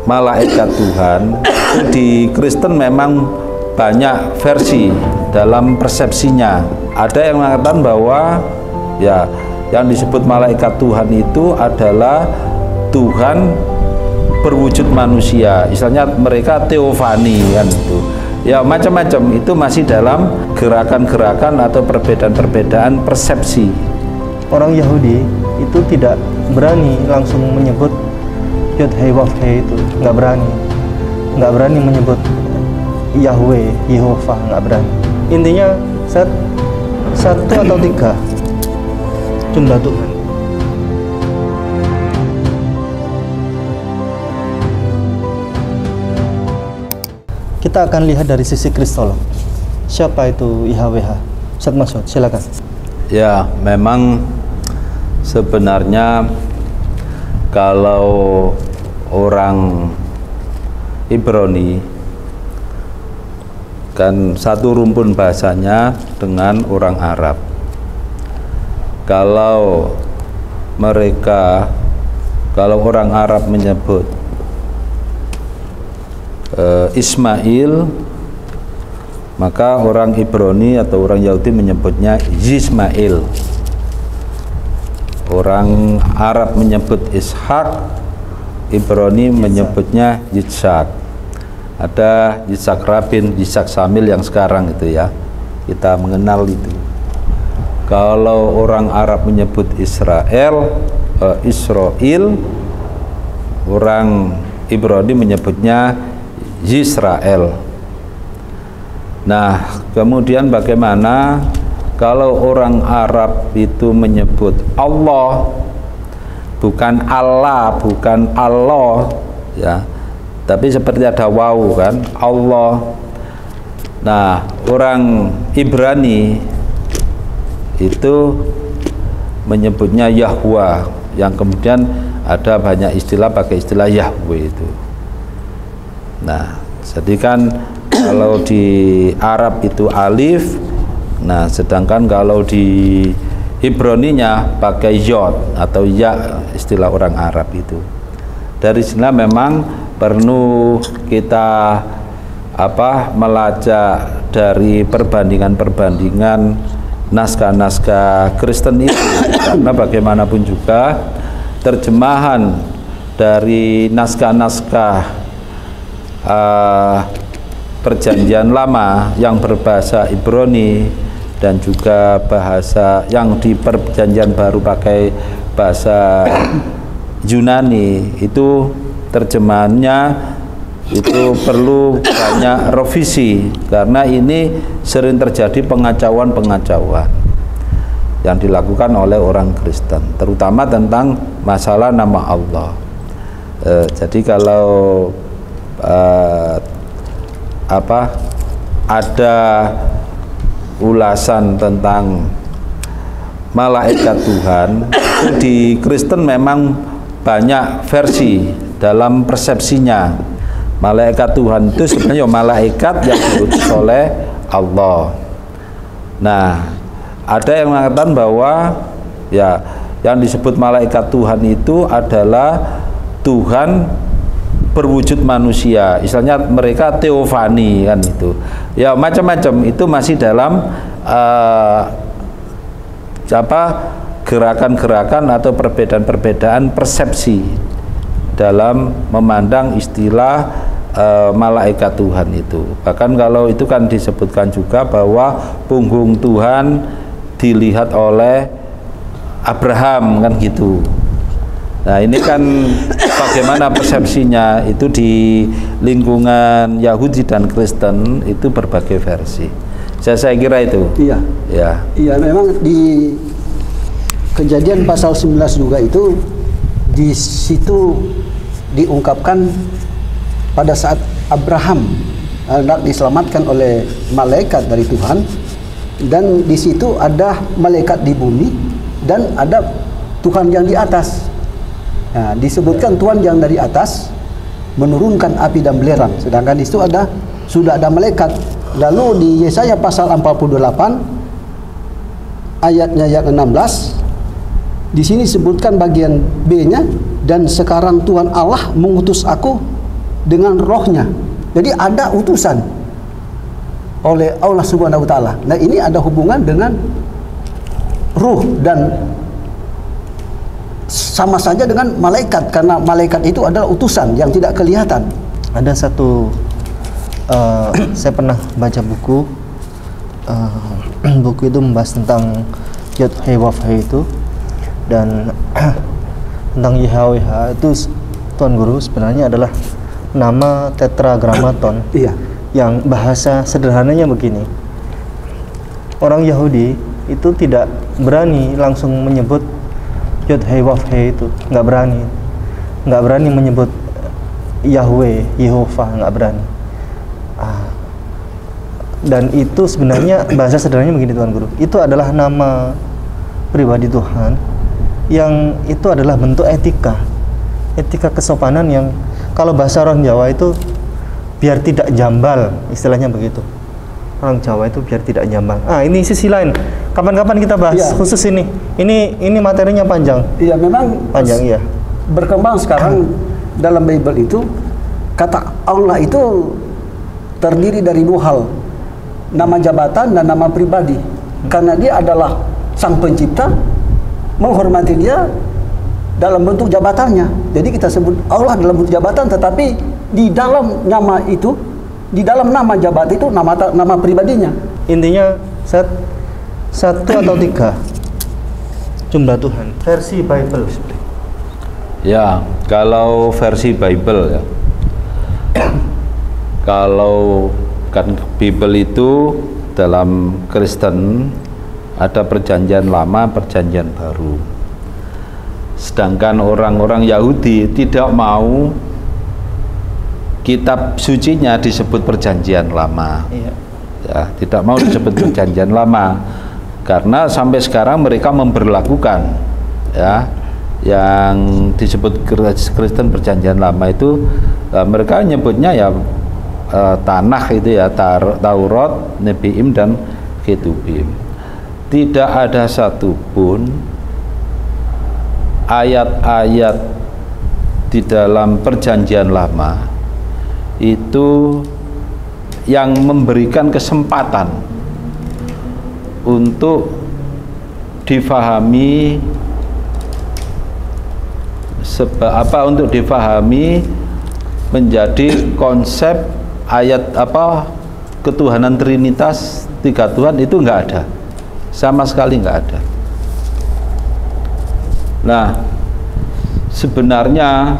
malaikat Tuhan itu di Kristen memang banyak versi dalam persepsinya. Ada yang mengatakan bahwa ya yang disebut malaikat Tuhan itu adalah Tuhan berwujud manusia, istilahnya mereka teofani kan itu. Ya macam-macam, itu masih dalam gerakan-gerakan atau perbedaan-perbedaan persepsi. Orang Yahudi itu tidak berani langsung menyebut Yod Hei Wav Hei, itu nggak berani menyebut Yahweh, Yehovah, nggak berani. Intinya satu atau tiga jumlah Tuhan. Kita akan lihat dari sisi kristolog. Siapa itu YHWH? Ustaz Masud, silakan. Ya, memang sebenarnya kalau orang Ibrani kan satu rumpun bahasanya dengan orang Arab. Kalau orang Arab menyebut Ismail, maka orang Ibrani atau orang Yahudi menyebutnya Yismail. Orang Arab menyebut Ishak, Ibrani menyebutnya Yitzhak. Ada Yitzhak Rabin, Yitzhak Samil yang sekarang itu ya, kita mengenal itu. Kalau orang Arab menyebut Israel, orang Ibrani menyebutnya Yisrael. Nah, kemudian bagaimana kalau orang Arab itu menyebut Allah, bukan Allah, bukan Allah, ya, tapi seperti ada wawu kan, Allah. Nah, orang Ibrani itu menyebutnya Yahweh, yang kemudian ada banyak istilah pakai istilah Yahweh itu. Nah, jadi kan kalau di Arab itu alif, nah sedangkan kalau di Ibraninya pakai yod atau ya, istilah orang Arab itu. Dari sini memang perlu kita melacak dari perbandingan naskah-naskah Kristen itu, karena bagaimanapun juga terjemahan dari naskah-naskah Perjanjian Lama yang berbahasa Ibrani dan juga bahasa yang di Perjanjian Baru pakai bahasa Yunani, itu terjemahannya itu perlu banyak revisi, karena ini sering terjadi pengacauan yang dilakukan oleh orang Kristen, terutama tentang masalah nama Allah. Jadi kalau ada ulasan tentang malaikat Tuhan, itu di Kristen memang banyak versi dalam persepsinya. Malaikat Tuhan itu sebenarnya malaikat yang diutus oleh Allah. Nah, ada yang mengatakan bahwa ya yang disebut malaikat Tuhan itu adalah Tuhan berwujud manusia, istilahnya mereka teofani kan itu. Ya macam-macam, itu masih dalam gerakan-gerakan atau perbedaan-perbedaan persepsi dalam memandang istilah malaikat Tuhan itu. Bahkan kalau itu kan disebutkan juga bahwa punggung Tuhan dilihat oleh Abraham kan gitu. Nah ini kan bagaimana persepsinya itu di lingkungan Yahudi dan Kristen itu berbagai versi. Saya kira itu. Iya. Ya. Iya, memang di Kejadian pasal 19 juga itu di situ diungkapkan pada saat Abraham hendak diselamatkan oleh malaikat dari Tuhan, dan di situ ada malaikat di bumi dan ada Tuhan yang di atas. Nah, disebutkan Tuhan yang dari atas menurunkan api dan belerang, sedangkan di situ sudah ada malaikat. Lalu di Yesaya pasal 48 ayatnya yang 16, di sini disebutkan bagian B-nya, dan sekarang Tuhan Allah mengutus aku dengan rohnya. Jadi ada utusan oleh Allah Subhanahu wa taala. Nah, ini ada hubungan dengan ruh dan sama saja dengan malaikat, karena malaikat itu adalah utusan yang tidak kelihatan. Ada satu saya pernah baca buku, buku itu membahas tentang Yod He Wav He itu, dan tentang YHWH itu, Tuan Guru, sebenarnya adalah nama tetragrammaton. Iya. Yang bahasa sederhananya begini, orang Yahudi itu tidak berani langsung menyebut Yod He Wav He itu, nggak berani menyebut Yahweh, Yehovah, nggak berani. Dan itu sebenarnya bahasa sederhananya begini, Tuan Guru, itu adalah nama pribadi Tuhan yang itu adalah bentuk etika kesopanan yang kalau bahasa orang Jawa itu biar tidak jambal, istilahnya begitu. Orang Jawa itu biar tidak jambal. Ini sisi lain. Kapan-kapan kita bahas khusus ini. Ini materinya panjang. Iya, memang panjang, iya. Berkembang sekarang dalam Bible itu kata Allah itu terdiri dari dua hal, nama jabatan dan nama pribadi. Karena dia adalah sang pencipta, menghormati dia dalam bentuk jabatannya. Jadi kita sebut Allah dalam bentuk jabatan, tetapi di dalam nama itu, di dalam nama jabatan itu nama pribadinya. Intinya satu atau tiga jumlah Tuhan. Versi Bible. Ya, kalau versi Bible ya. Kalau kan Bible itu dalam Kristen ada perjanjian lama, perjanjian baru. Sedangkan orang-orang Yahudi tidak mau kitab sucinya disebut perjanjian lama. Iya. Ya, tidak mau disebut perjanjian lama karena sampai sekarang mereka memberlakukan ya yang disebut Kristen perjanjian lama itu mereka nyebutnya ya Tanakh itu ya, Taurat, Nebiim dan Ketubim. Tidak ada satupun ayat-ayat di dalam perjanjian lama itu yang memberikan kesempatan untuk difahami untuk difahami menjadi konsep ayat ketuhanan Trinitas, tiga Tuhan, itu enggak ada, sama sekali enggak ada. Nah, sebenarnya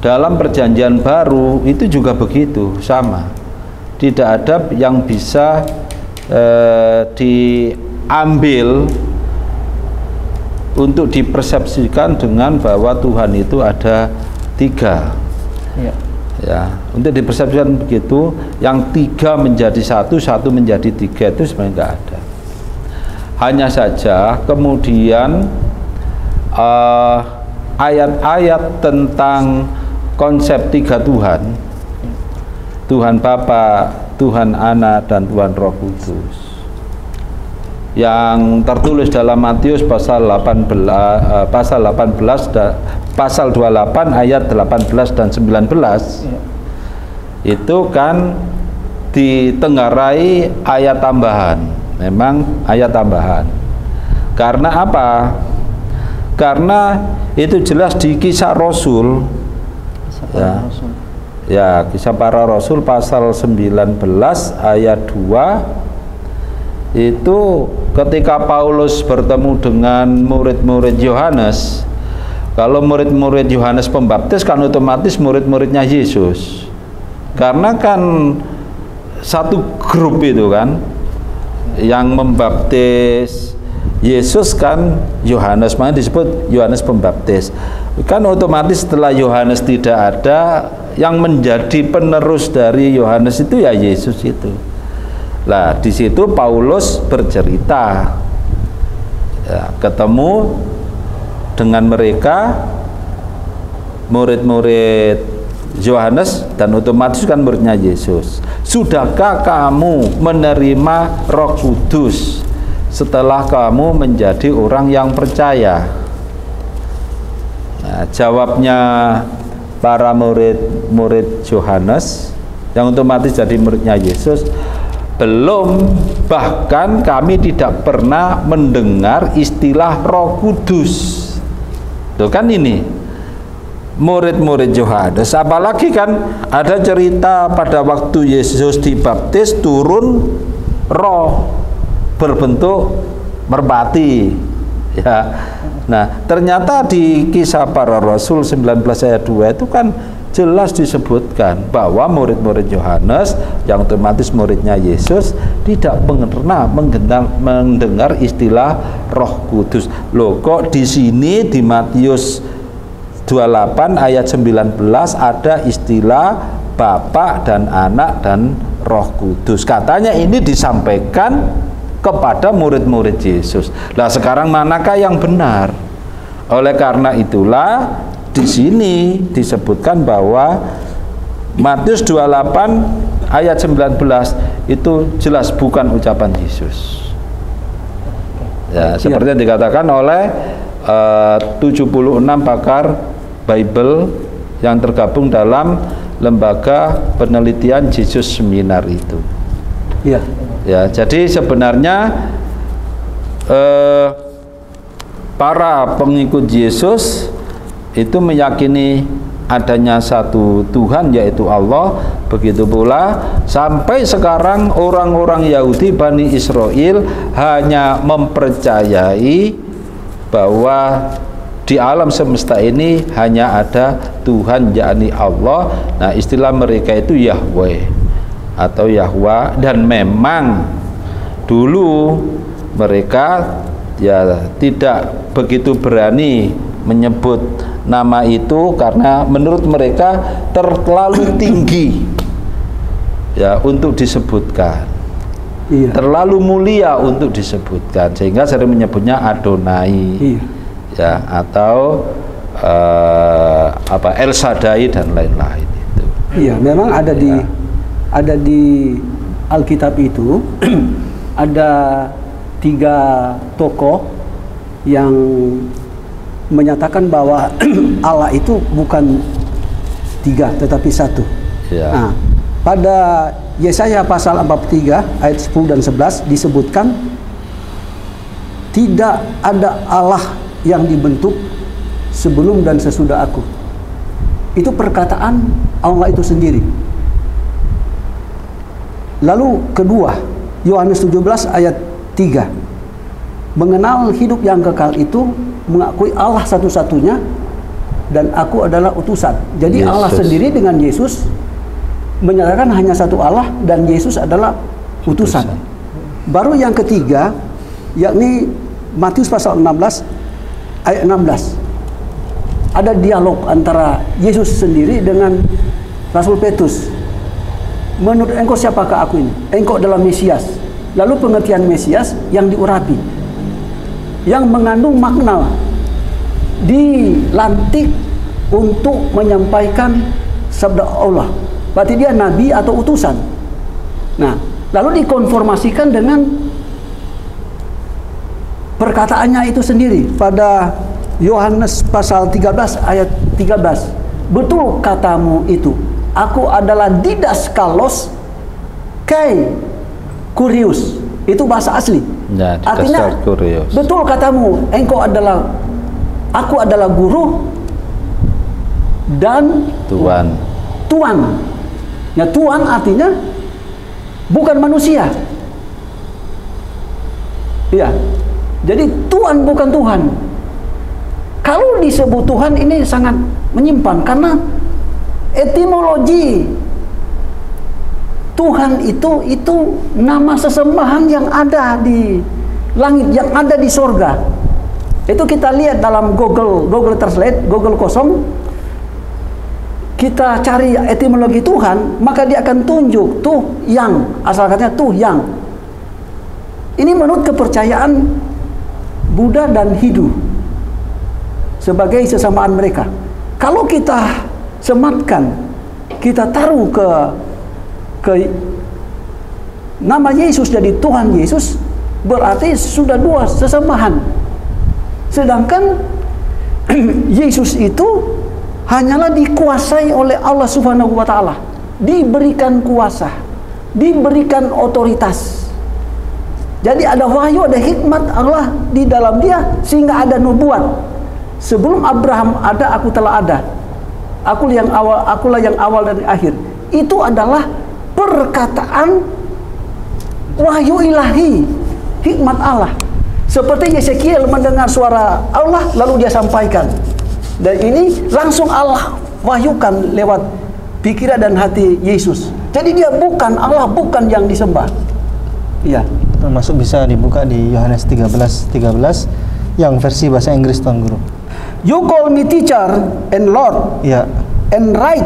dalam perjanjian baru itu juga begitu, sama. Tidak ada yang bisa diambil untuk dipersepsikan dengan bahwa Tuhan itu ada tiga. Ya, untuk dipersepsikan begitu, yang tiga menjadi satu, satu menjadi tiga, itu sebenarnya enggak ada. Hanya saja kemudian ayat-ayat tentang konsep tiga Tuhan, Tuhan Bapa, Tuhan Anak, dan Tuhan Roh Kudus, yang tertulis dalam Matius pasal 18, pasal 28 ayat 18 dan 19 itu kan ditenggarai ayat tambahan. Memang ayat tambahan. Karena apa? Karena itu jelas di Kisah Rasul, ya, Kisah Para Rasul pasal 19 ayat 2 itu ketika Paulus bertemu dengan murid-murid Yohanes. Kalau murid-murid Yohanes Pembaptis kan otomatis murid-muridnya Yesus, karena kan satu grup itu kan yang membaptis Yesus kan Yohanes, makanya disebut Yohanes Pembaptis. Kan otomatis setelah Yohanes tidak ada, yang menjadi penerus dari Yohanes itu ya Yesus itu. Lah di situ Paulus bercerita, ya, ketemu dengan mereka murid-murid Yohanes dan otomatis kan muridnya Yesus. Sudahkah kamu menerima Roh Kudus setelah kamu menjadi orang yang percaya? Nah, jawabnya para murid Yohanes yang otomatis jadi muridnya Yesus, belum, bahkan kami tidak pernah mendengar istilah Roh Kudus. Tuh kan ini murid-murid Yohanes, apalagi kan ada cerita pada waktu Yesus dibaptis turun roh berbentuk merpati ya. Nah, ternyata di Kisah Para Rasul 19 ayat 2 itu kan jelas disebutkan bahwa murid-murid Yohanes yang otomatis muridnya Yesus tidak pernah mendengar istilah Roh Kudus. Loh, kok di sini di Matius 28 ayat 19 ada istilah Bapa dan Anak dan Roh Kudus. Katanya ini disampaikan kepada murid-murid Yesus. Nah, sekarang manakah yang benar? Oleh karena itulah di sini disebutkan bahwa Matius 28 ayat 19 itu jelas bukan ucapan Yesus. Ya, seperti yang dikatakan oleh 76 pakar Bible yang tergabung dalam lembaga penelitian Jesus Seminar itu. Iya. Ya, jadi sebenarnya para pengikut Yesus itu meyakini adanya satu Tuhan yaitu Allah. Begitu pula sampai sekarang orang-orang Yahudi Bani Israel hanya mempercayai bahwa di alam semesta ini hanya ada Tuhan yakni Allah. Nah, istilah mereka itu Yahweh atau Yahwa, dan memang dulu mereka ya tidak begitu berani menyebut nama itu karena menurut mereka terlalu tinggi ya untuk disebutkan. Iya. Terlalu mulia untuk disebutkan, sehingga sering menyebutnya Adonai. Iya. Ya, atau El Shaddai dan lain-lain itu. Iya, memang ada di Alkitab itu ada 3 tokoh yang menyatakan bahwa Allah itu bukan 3 tetapi 1. Ya. Nah, pada Yesaya pasal 43 ayat 10 dan 11 disebutkan tidak ada Allah yang dibentuk sebelum dan sesudah aku. Itu perkataan Allah itu sendiri. Lalu kedua, Yohanes 17 ayat 3, mengenal hidup yang kekal itu mengakui Allah satu-satunya dan aku adalah utusan. Jadi Yesus. Allah sendiri dengan Yesus menyatakan hanya satu Allah dan Yesus adalah utusan. Baru yang ketiga yakni Matius pasal 16 ayat 16. Ada dialog antara Yesus sendiri dengan Rasul Petrus. Menurut engkau siapakah aku ini? Engkau adalah Mesias. Lalu pengertian Mesias yang diurapi, yang mengandung makna, dilantik untuk menyampaikan sabda Allah. Berarti dia nabi atau utusan. Nah, lalu dikonformasikan dengan perkataannya itu sendiri pada Yohanes pasal 13 ayat 13. Betul katamu itu, aku adalah Didaskalos Kai Kurius. Itu bahasa asli. Ya, artinya Kurius. Betul katamu, aku adalah guru dan Tuan. Ya, Tuan artinya bukan manusia. Iya. Jadi Tuhan bukan Tuhan. Kalau disebut Tuhan ini sangat menyimpang karena etimologi Tuhan itu nama sesembahan yang ada di langit, yang ada di sorga. Itu kita lihat dalam Google Translate, Google kosong. Kita cari etimologi Tuhan, maka dia akan tunjuk tuh yang, asal katanya tuh yang. Ini menurut kepercayaan Buddha dan Hindu sebagai sesamaan mereka. Kalau kita sematkan, kita taruh ke nama Yesus jadi Tuhan Yesus, berarti sudah 2 sesembahan. Sedangkan Yesus itu hanyalah dikuasai oleh Allah Subhanahu wa taala, diberikan kuasa, diberikan otoritas. Jadi ada wahyu, ada hikmat Allah di dalam dia sehingga ada nubuat. Sebelum Abraham ada, aku telah ada. Akulah yang awal dan akhir. Itu adalah perkataan wahyu ilahi, hikmat Allah. Seperti Yeskiel mendengar suara Allah lalu dia sampaikan. Dan ini langsung Allah wahyukan lewat pikiran dan hati Yesus. Jadi dia bukan Allah, bukan yang disembah. Iya. Termasuk bisa dibuka di Yohanes 13:13 yang versi bahasa Inggris, Tuan Guru. You call me teacher and Lord. Ya. And right.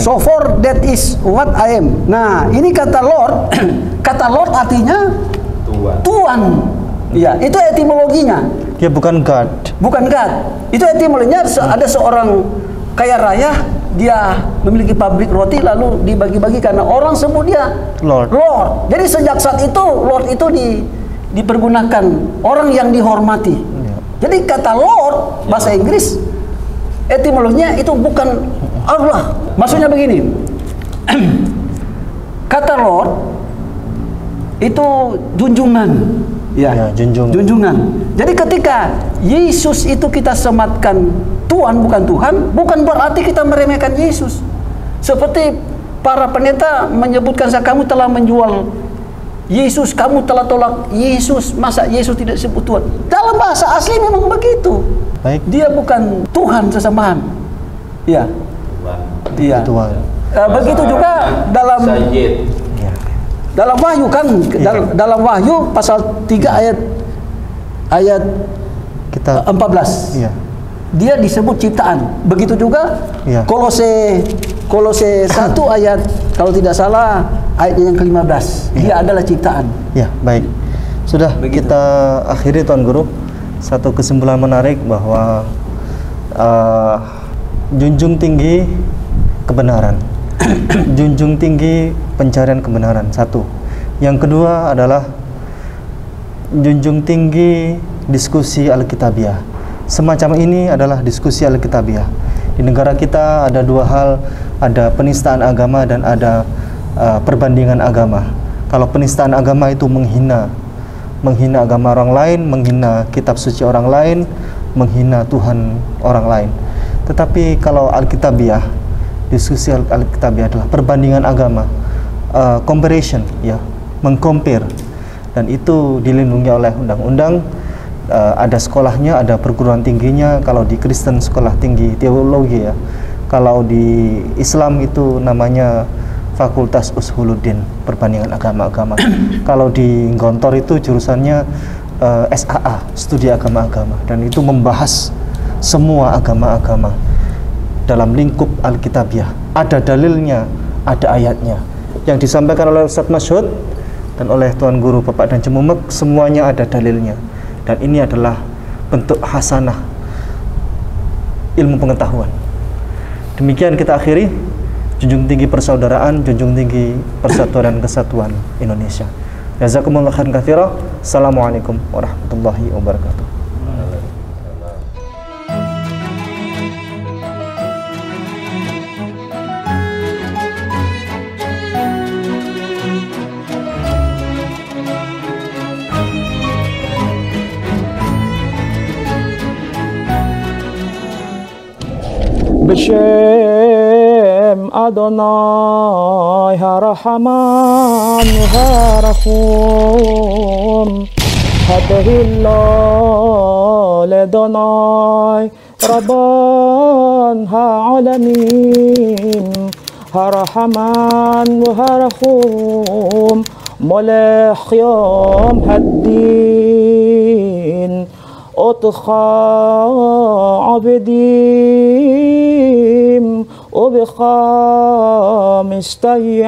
So for that is what I am. Nah, ini kata Lord. Kata Lord artinya Tuhan. Ya, itu etimologinya. Dia bukan God. Bukan God. Itu etimologinya. Ada seorang kaya raya, dia memiliki pabrik roti lalu dibagi-bagi karena orang sebut dia Lord. Lord. Jadi sejak saat itu Lord itu dipergunakan orang yang dihormati. Ya. Jadi kata Lord bahasa Inggris etimologinya itu bukan Allah. Maksudnya begini. Kata Lord itu junjungan. Ya, junjungan. Jadi ketika Yesus itu kita sematkan Tuhan bukan Tuhan, bukan berarti kita meremehkan Yesus. Seperti para pendeta menyebutkan, kamu telah menjual Yesus, kamu telah tolak Yesus, masa Yesus tidak disebut Tuhan? Dalam bahasa asli memang begitu. Baik. Dia bukan Tuhan sesembahan. Iya. Iya. Tuhan. Begitu juga dalam dalam Wahyu kan, dalam Wahyu pasal 3 ayat kita 14. Iya. Dia disebut ciptaan. Begitu juga Kolose 1 ayat kalau tidak salah ayat yang ke-15. Dia adalah ciptaan. Ya, baik. Sudah begitu. Kita akhiri, Tuan Guru. Satu kesimpulan menarik bahwa junjung tinggi kebenaran. Junjung tinggi pencarian kebenaran, satu. Yang kedua adalah junjung tinggi diskusi Alkitabiah. Semacam ini adalah diskusi Alkitabiah. Di negara kita ada dua hal, ada penistaan agama dan ada perbandingan agama. Kalau penistaan agama itu menghina agama orang lain, menghina kitab suci orang lain, menghina Tuhan orang lain. Tetapi kalau Alkitabiah, diskusi Alkitabiah adalah perbandingan agama, comparison, ya, mengcompare, dan itu dilindungi oleh undang-undang. Ada sekolahnya, ada perguruan tingginya. Kalau di Kristen sekolah tinggi teologi, ya. Kalau di Islam itu namanya Fakultas Ushuluddin, perbandingan agama-agama. Kalau di Gontor itu jurusannya SAA, studi agama-agama, dan itu membahas semua agama-agama dalam lingkup Alkitabiah. Ada dalilnya, ada ayatnya. Yang disampaikan oleh Ustadz Masyhud dan oleh Tuan Guru Bapak dan Cemumek, semuanya ada dalilnya. Dan ini adalah bentuk hasanah ilmu pengetahuan. Demikian kita akhiri. Junjung tinggi persaudaraan, junjung tinggi persatuan dan kesatuan Indonesia. Jazakumullah khairan katsira. Assalamualaikum warahmatullahi wabarakatuh. B'Shem Adonai HaRahman HaRahum Hadahillah Ledonai Rabban Ha'alamin HaRahman HaRahum Molech Yom Haddin Otcha Abedim Obcha Mistayim